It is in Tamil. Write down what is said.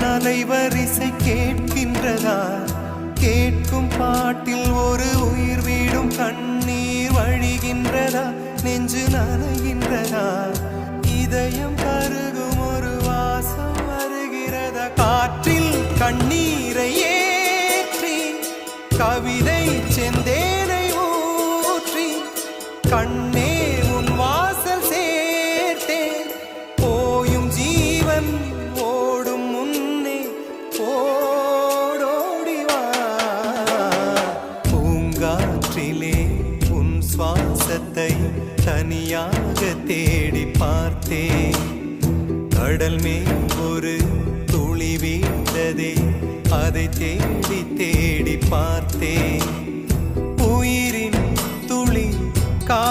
அலைவரிசை கேட்கின்றதா? கேட்கும் பாட்டில் ஒரு உயிர் வீடும் கண்ணீர் வழிகின்றதா? நெஞ்சு நனைகின்றதா? இதயம் கருகும் ஒரு வாசம் வருகிறதா? காற்றில் கண்ணீரை ஏற்றி கவிதை செந்தேனை ஊற்றி கண்ணே உன் வாசல் சேர்த்தேன். போயும் ஜீவன் ஓடும் முன்னே ஓடோடிவா. பூங்காற்றிலே உன் சுவாசத்தை தனியாக தேடி பார்த்தேன். கடல் மேல் ஒரு துளி வீழ்ந்ததே, அதை தேடி தேடி பார்த்தேன். உயிரின் துளி கா